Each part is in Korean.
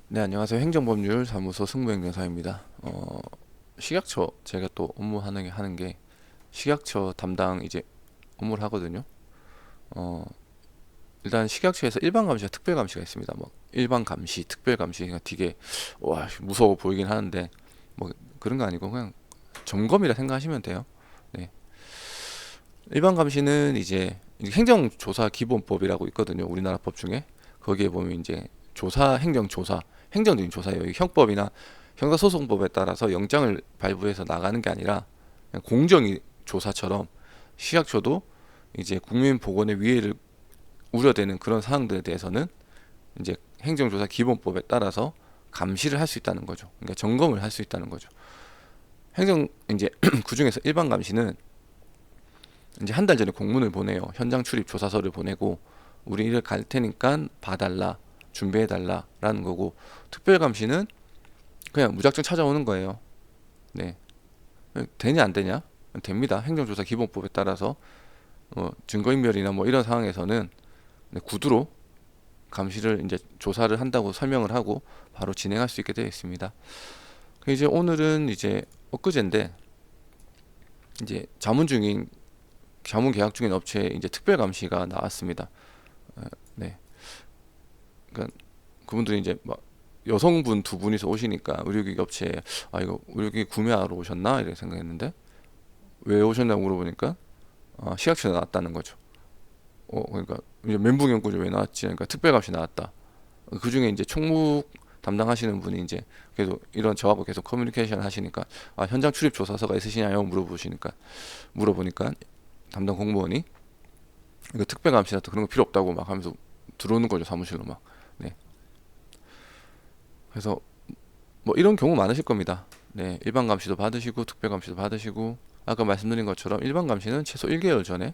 네, 안녕하세요. 행정법률사무소 승무행정사입니다. 식약처 제가 또 하는 게 식약처 담당 이제 업무를 하거든요. 어, 일단 식약처에서 일반 감시와 특별 감시가 있습니다. 뭐 일반 감시, 특별 감시가 되게 와 무서워 보이긴 하는데 뭐 그런 거 아니고 그냥 점검이라 생각하시면 돼요. 네, 일반 감시는 이제 행정조사 기본법이라고 있거든요. 우리나라 법 중에 거기에 보면 이제 행정조사, 행정적인 조사예요. 형법이나 형사소송법에 따라서 영장을 발부해서 나가는 게 아니라 그냥 공정위 조사처럼 시각처도 이제 국민 보건의 위해를 우려되는 그런 사항들에 대해서는 이제 행정조사 기본법에 따라서 감시를 할 수 있다는 거죠. 그러니까 점검을 할 수 있다는 거죠. 행정 이제 그 중에서 일반 감시는 이제 한 달 전에 공문을 보내요. 현장 출입 조사서를 보내고 우리 이를 갈 테니까 봐달라, 준비해달라라는 거고, 특별 감시는 그냥 무작정 찾아오는 거예요. 네, 되냐 안 되냐? 됩니다. 행정조사 기본법에 따라서 증거인멸이나 뭐 이런 상황에서는 네, 구두로 감시를 이제 조사를 한다고 설명을 하고 바로 진행할 수 있게 되어 있습니다. 이제 오늘은 이제 엊그제인데 이제 자문 계약 중인 업체에 이제 특별 감시가 나왔습니다. 네, 그러니까 그분들이 이제 막 여성분 두 분이서 오시니까 의료기기 업체에 이거 의료기기 구매하러 오셨나 이렇게 생각했는데 왜 오셨냐고 물어보니까 시약처에 나왔다는 거죠. 그러니까 이제 멘붕 연구소 왜 나왔지? 그러니까 특별감시 나왔다. 그 중에 이제 총무 담당하시는 분이 이제 계속 이런 저하고 계속 커뮤니케이션 하시니까 현장 출입 조사서가 있으시냐고 물어보니까 담당 공무원이 이거 특별감시나 그런 거 필요 없다고 막 하면서 들어오는 거죠, 사무실로 막. 네. 그래서 뭐 이런 경우 많으실 겁니다. 네, 일반 감시도 받으시고 특별 감시도 받으시고 아까 말씀드린 것처럼 일반 감시는 최소 1개월 전에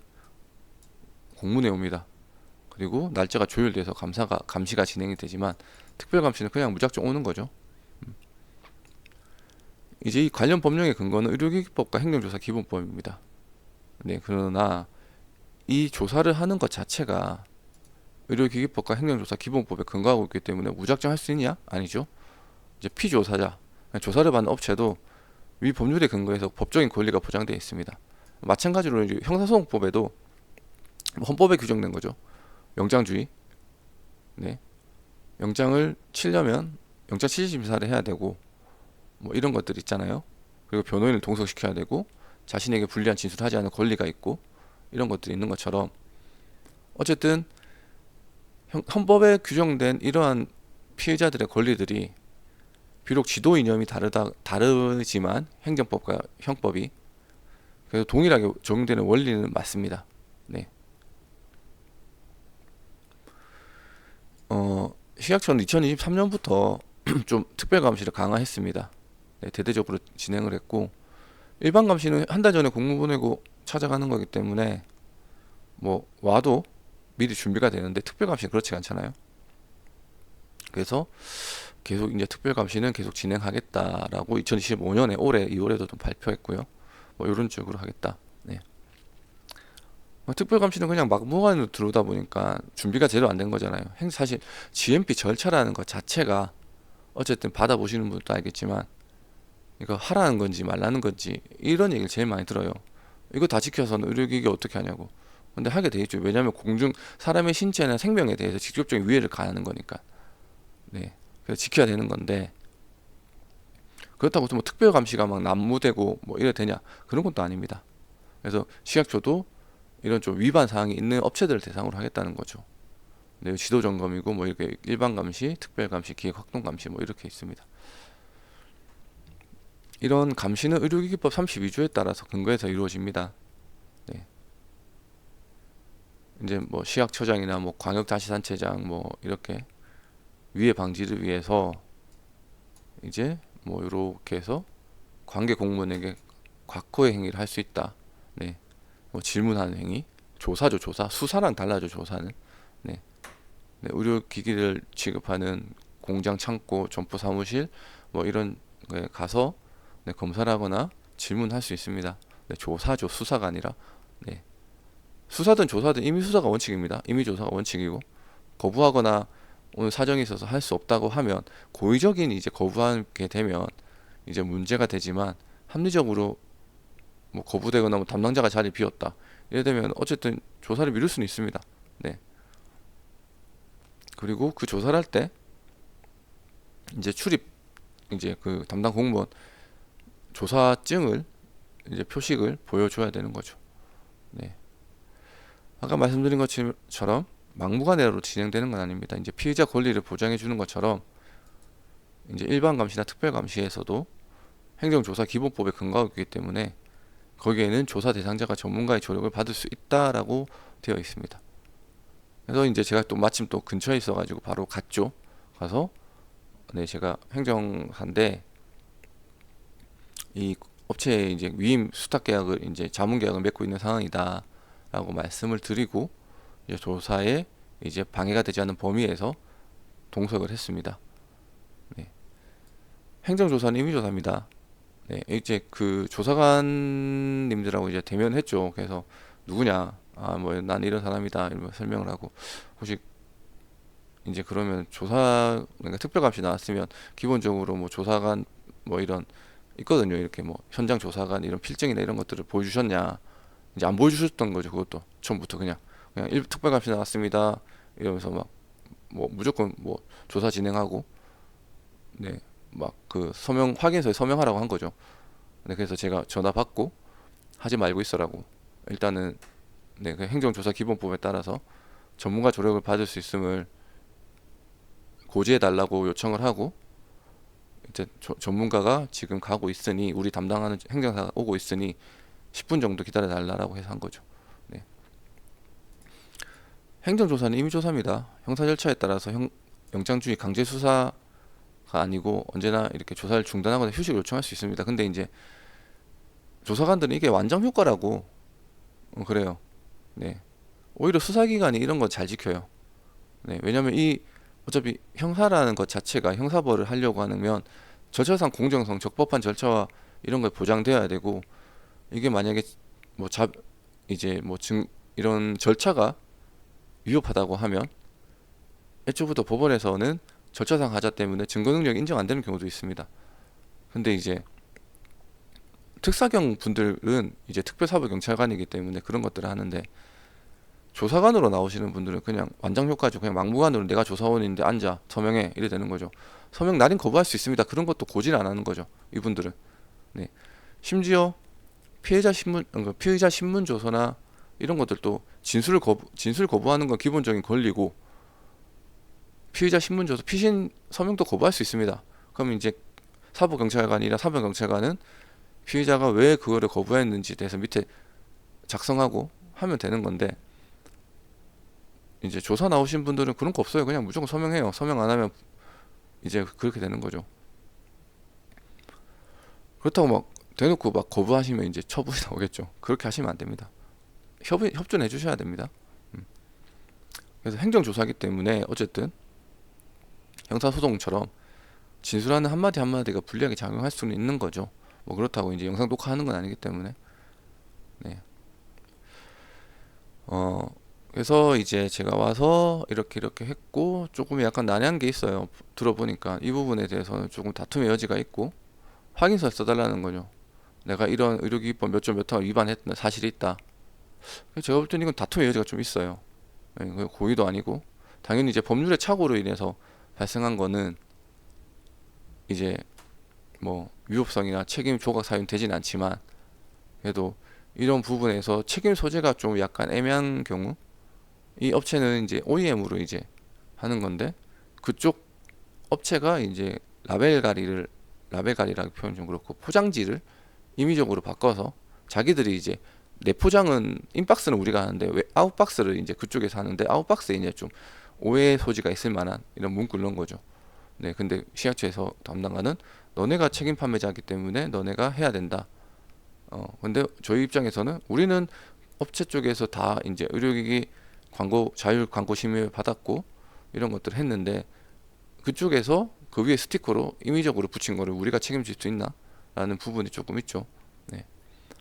공문에 옵니다. 그리고 날짜가 조율돼서 감시가 진행이 되지만 특별 감시는 그냥 무작정 오는 거죠. 이제 이 관련 법령의 근거는 의료기기법과 행정조사 기본법입니다. 네, 그러나 이 조사를 하는 것 자체가 의료기기법과 행정조사 기본법에 근거하고 있기 때문에 무작정 할 수 있냐? 아니죠. 이제 피조사자, 조사를 받는 업체도 위 법률에 근거해서 법적인 권리가 보장되어 있습니다. 마찬가지로 이제 형사소송법에도 헌법에 규정된 거죠. 영장주의. 네. 영장을 치려면 영장 취지 심사를 해야 되고 뭐 이런 것들 있잖아요. 그리고 변호인을 동석시켜야 되고 자신에게 불리한 진술을 하지 않을 권리가 있고 이런 것들이 있는 것처럼 어쨌든 헌법에 규정된 이러한 피해자들의 권리들이 비록 지도 이념이 다르지만 행정법과 형법이 그래서 동일하게 적용되는 원리는 맞습니다. 네. 식약처는 2023년부터 좀 특별 감시를 강화했습니다. 네, 대대적으로 진행을 했고 일반 감시는 한 달 전에 공문 보내고 찾아가는 거기 때문에 뭐 와도 미리 준비가 되는데 특별 감시는 그렇지 않잖아요. 그래서 계속 이제 특별 감시는 계속 진행하겠다라고 2025년에 올해 2월에도 좀 발표했고요. 뭐 이런 쪽으로 하겠다. 네. 특별 감시는 그냥 막무가내로 들어오다 보니까 준비가 제대로 안 된 거잖아요. 사실 GMP 절차라는 것 자체가 어쨌든 받아보시는 분도 알겠지만 이거 하라는 건지 말라는 건지 이런 얘기를 제일 많이 들어요. 이거 다 지켜서는 의료기기 어떻게 하냐고. 근데 하게 돼 있죠. 왜냐하면 사람의 신체나 생명에 대해서 직접적인 위해를 가하는 거니까. 네. 그래서 지켜야 되는 건데 그렇다고 해서 뭐 특별 감시가 막 난무되고 뭐 이래 되냐 그런 것도 아닙니다. 그래서 식약처도 이런 좀 위반 사항이 있는 업체들을 대상으로 하겠다는 거죠. 네, 지도 점검이고 뭐 이렇게 일반 감시, 특별 감시, 기획 활동 감시 뭐 이렇게 있습니다. 이런 감시는 의료기기법 32조에 따라서 근거해서 이루어집니다. 네. 이제 뭐 시약처장이나 뭐 광역자치단체장 뭐 이렇게 위해 방지를 위해서 이제 뭐 이렇게 해서 관계 공무원에게 과거의 행위를 할 수 있다. 네. 뭐 질문하는 행위, 조사죠, 조사. 수사랑 달라져, 조사는. 네. 네, 의료기기를 취급하는 공장, 창고, 점포, 사무실 뭐 이런 거에 가서 네, 검사를 하거나 질문할 수 있습니다. 네, 조사죠, 수사가 아니라. 네. 수사든 조사든 임의 수사가 원칙입니다. 임의 조사가 원칙이고 거부하거나 오늘 사정이 있어서 할 수 없다고 하면 고의적인 이제 거부하게 되면 이제 문제가 되지만 합리적으로 뭐 거부되거나 뭐 담당자가 자리 비웠다 이래 되면 어쨌든 조사를 미룰 수는 있습니다. 네. 그리고 그 조사를 할 때 이제 출입 이제 그 담당 공무원 조사증을 이제 표식을 보여줘야 되는 거죠. 네. 아까 말씀드린 것처럼 막무가내로 진행되는 건 아닙니다. 이제 피의자 권리를 보장해 주는 것처럼 이제 일반 감시나 특별 감시에서도 행정조사 기본법에 근거하고 있기 때문에 거기에는 조사 대상자가 전문가의 조력을 받을 수 있다라고 되어 있습니다. 그래서 이제 제가 또 마침 또 근처에 있어가지고 바로 갔죠. 가서 네 제가 행정사인데 이 업체에 이제 위임 수탁 계약을 이제 자문 계약을 맺고 있는 상황이다라고 말씀을 드리고 이제 조사에 이제 방해가 되지 않는 범위에서 동석을 했습니다. 네. 행정조사는 임의조사입니다. 네, 이제 그 조사관님들하고 이제 대면했죠. 그래서 누구냐? 아, 뭐 난 이런 사람이다. 이러면 설명을 하고 혹시 이제 그러면 조사 그러니까 특별감시 나왔으면 기본적으로 뭐 조사관 뭐 이런 있거든요. 이렇게 뭐 현장 조사관 이런 필증이나 이런 것들을 보여주셨냐? 이제 안 보여주셨던 거죠. 그것도 처음부터 그냥 특별감시 나왔습니다. 이러면서 막 뭐 무조건 뭐 조사 진행하고 네, 막 그 서명 확인서에 서명하라고 한 거죠. 네, 그래서 제가 전화 받고 하지 말고 있어라고 일단은 네, 그 행정조사 기본법에 따라서 전문가 조력을 받을 수 있음을 고지해 달라고 요청을 하고 이제 전문가가 지금 가고 있으니 우리 담당하는 행정사가 오고 있으니 10분 정도 기다려 달라고 해서 한 거죠. 네. 행정조사는 임의조사입니다. 형사 절차에 따라서 영장주의 강제 수사가 아니고 언제나 이렇게 조사를 중단하거나 휴식을 요청할 수 있습니다. 근데 이제 조사관들은 이게 완전 효과라고 그래요. 네. 오히려 수사기관이 이런 거 잘 지켜요. 네. 왜냐면 이 어차피 형사라는 것 자체가 형사벌을 하려고 하면 절차상 공정성, 적법한 절차와 이런 걸 보장되어야 되고 이게 만약에 뭐 이제 뭐 이런 절차가 위협하다고 하면 애초부터 법원에서는 절차상 하자 때문에 증거 능력이 인정 안 되는 경우도 있습니다. 근데 이제 특사경 분들은 이제 특별사법경찰관이기 때문에 그런 것들을 하는데 조사관으로 나오시는 분들은 그냥 완장 효과죠. 그냥 막무가내로 내가 조사원인데 앉아 서명해 이래 되는 거죠. 서명 날인 거부할 수 있습니다. 그런 것도 고지를 안 하는 거죠. 이분들은. 네. 심지어 피의자 신문 조서나 이런 것들도 진술 거부하는 건 기본적인 권리고 피의자 신문 조서 피신 서명도 거부할 수 있습니다. 그럼 이제 사법경찰관이나 사법경찰관은 피의자가 왜 그거를 거부했는지 대해서 밑에 작성하고 하면 되는 건데 이제 조사 나오신 분들은 그런 거 없어요. 그냥 무조건 서명해요. 서명 안 하면 이제 그렇게 되는 거죠. 그렇다고 막 대놓고 막 거부하시면 이제 처분이 나오겠죠. 그렇게 하시면 안 됩니다. 협조해 주셔야 됩니다. 그래서 행정조사기 때문에 어쨌든 형사소송처럼 진술하는 한마디 한마디가 불리하게 작용할 수는 있는 거죠. 뭐 그렇다고 이제 영상 녹화하는 건 아니기 때문에. 네. 그래서 이제 제가 와서 이렇게 했고 조금 약간 난해한 게 있어요. 들어보니까 이 부분에 대해서는 조금 다툼의 여지가 있고 확인서 써달라는 거죠. 내가 이런 의료기기법 몇 점 몇 항을 위반했던 사실이 있다. 제가 볼 때는 이건 다툼의 여지가 좀 있어요. 네, 고의도 아니고 당연히 이제 법률의 착오로 인해서 발생한 거는 이제 뭐 위법성이나 책임 조각 사유는 되진 않지만 그래도 이런 부분에서 책임 소재가 좀 약간 애매한 경우 이 업체는 이제 OEM으로 이제 하는 건데 그쪽 업체가 이제 라벨 가리라고 표현 좀 그렇고 포장지를 임의적으로 바꿔서 자기들이 이제 내 포장은 인박스는 우리가 하는데 왜 아웃박스를 이제 그쪽에서 하는데 아웃박스에 이제 좀 오해 소지가 있을 만한 이런 문구를 넣은 거죠. 네, 근데 시약처에서 담당하는 너네가 책임 판매자이기 때문에 너네가 해야 된다. 근데 저희 입장에서는 우리는 업체 쪽에서 다 이제 의료기기 광고 자율 광고 심의 받았고 이런 것들을 했는데 그쪽에서 그 위에 스티커로 임의적으로 붙인 거를 우리가 책임질 수 있나? 라는 부분이 조금 있죠. 네.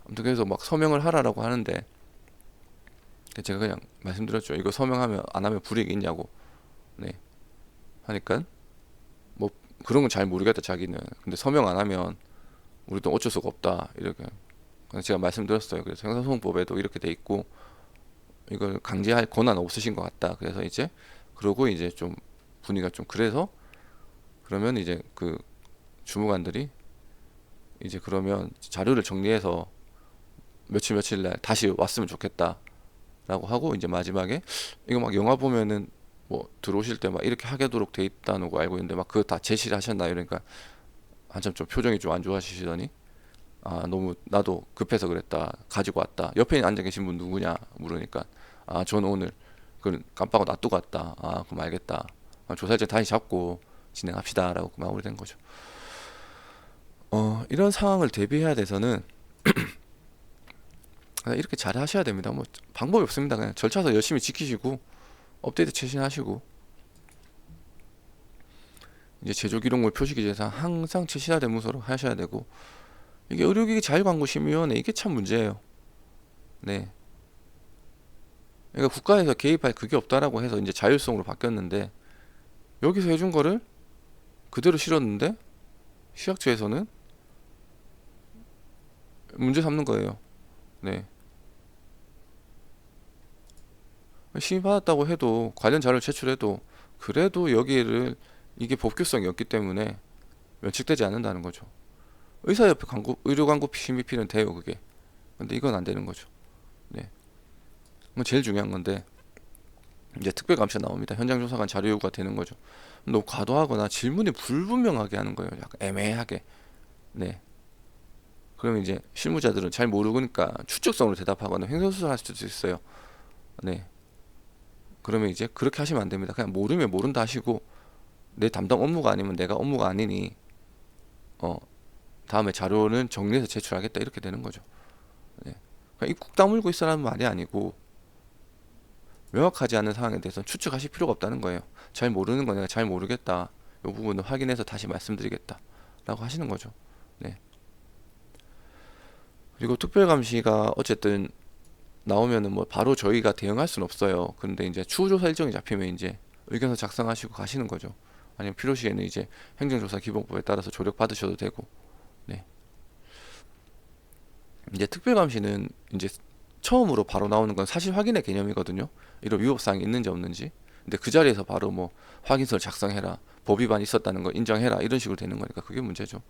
아무튼 그래서 막 서명을 하라고 하는데 제가 그냥 말씀드렸죠. 이거 서명하면 안 하면 불이익이 있냐고. 네. 하니까 뭐 그런 건 잘 모르겠다 자기는. 근데 서명 안 하면 우리도 어쩔 수가 없다 이렇게 제가 말씀드렸어요. 그래서 형사소송법에도 이렇게 돼 있고 이걸 강제할 권한 없으신 것 같다. 그래서 이제 그러고 이제 좀 분위기가 좀 그래서 그러면 이제 그 주무관들이 이제 그러면 자료를 정리해서 며칠 날 다시 왔으면 좋겠다라고 하고 이제 마지막에 이거 막 영화 보면은 뭐 들어오실 때 막 이렇게 하도록 돼 있다는 거 알고 있는데 막 그거 다 제시를 하셨나요? 그러니까 한참 좀 표정이 좀 안 좋아지시더니 아 너무 나도 급해서 그랬다 가지고 왔다. 옆에 앉아 계신 분 누구냐 물으니까 아 저는 오늘 그 깜빡하고 놔두고 왔다. 아 그럼 알겠다. 아, 조사일정 다시 잡고 진행합시다라고 마무리된 거죠. 이런 상황을 대비해야 돼서는 그냥 이렇게 잘 하셔야 됩니다. 뭐 방법이 없습니다. 그냥 절차서 열심히 지키시고 업데이트 최신하시고 이제 제조 기록물 표시기재상 항상 최신화된 문서로 하셔야 되고 이게 의료기기 자율광고심의위원회 이게 참 문제예요. 네. 그러니까 국가에서 개입할 그게 없다라고 해서 이제 자율성으로 바뀌었는데 여기서 해준 거를 그대로 실었는데 시약처에서는 문제 삼는 거예요. 네. 심의받았다고 해도 관련 자료를 제출해도 그래도 여기를 이게 법규성이 없기 때문에 면책되지 않는다는 거죠. 의사협회 광고, 의료 광고 심의필은 돼요 그게. 근데 이건 안 되는 거죠. 네. 뭐 제일 중요한 건데 이제 특별감시가 나옵니다. 현장조사관 자료 요구가 되는 거죠. 너무 과도하거나 질문이 불분명하게 하는 거예요. 약간 애매하게. 네. 그러면 이제 실무자들은 잘 모르니까 추측성으로 대답하거나 횡설수설할 수도 있어요. 네. 그러면 이제 그렇게 하시면 안 됩니다. 그냥 모르면 모른다 하시고 내 담당 업무가 아니면 내가 업무가 아니니 어 다음에 자료는 정리해서 제출하겠다 이렇게 되는 거죠. 네. 그냥 입국 다물고 있으라는 말이 아니고 명확하지 않은 상황에 대해서 추측하실 필요가 없다는 거예요. 잘 모르는 거 내가 잘 모르겠다. 이 부분을 확인해서 다시 말씀드리겠다. 라고 하시는 거죠. 네. 그리고 특별감시가 어쨌든 나오면은 뭐 바로 저희가 대응할 수는 없어요. 그런데 이제 추후 조사 일정이 잡히면 이제 의견서 작성하시고 가시는 거죠. 아니면 필요시에는 이제 행정조사 기본법에 따라서 조력 받으셔도 되고. 네. 이제 특별감시는 이제 처음으로 바로 나오는 건 사실 확인의 개념이거든요. 이런 위법사항이 있는지 없는지. 근데 그 자리에서 바로 뭐 확인서를 작성해라, 법 위반이 있었다는 거 인정해라 이런 식으로 되는 거니까 그게 문제죠.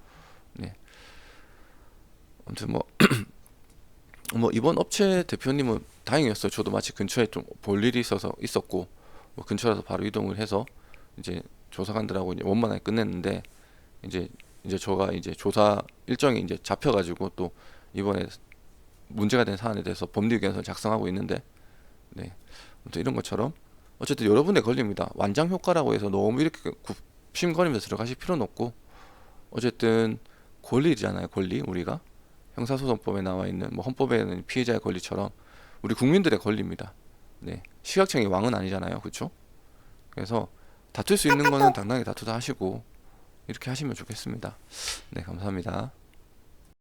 네. 아무튼 뭐, 뭐 이번 업체 대표님은 다행이었어요. 저도 마치 근처에 좀 볼 일이 있었고 뭐 근처라서 바로 이동을 해서 이제 조사관들하고 이제 원만하게 끝냈는데 이제 저가 이제 조사 일정이 이제 잡혀가지고 또 이번에 문제가 된 사안에 대해서 법리 의견서를 작성하고 있는데 네. 아무튼 이런 것처럼 어쨌든 여러분의 권리입니다. 완장 효과라고 해서 너무 이렇게 굽심거리면서 들어가실 필요는 없고 어쨌든 권리잖아요. 권리 우리가 형사소송법에 나와 있는 뭐 헌법에는 피해자의 권리처럼 우리 국민들의 권리입니다. 네. 식약청이 왕은 아니잖아요. 그렇죠? 그래서 다툴 수 있는 거는 당당히 다투다 하시고 이렇게 하시면 좋겠습니다. 네, 감사합니다.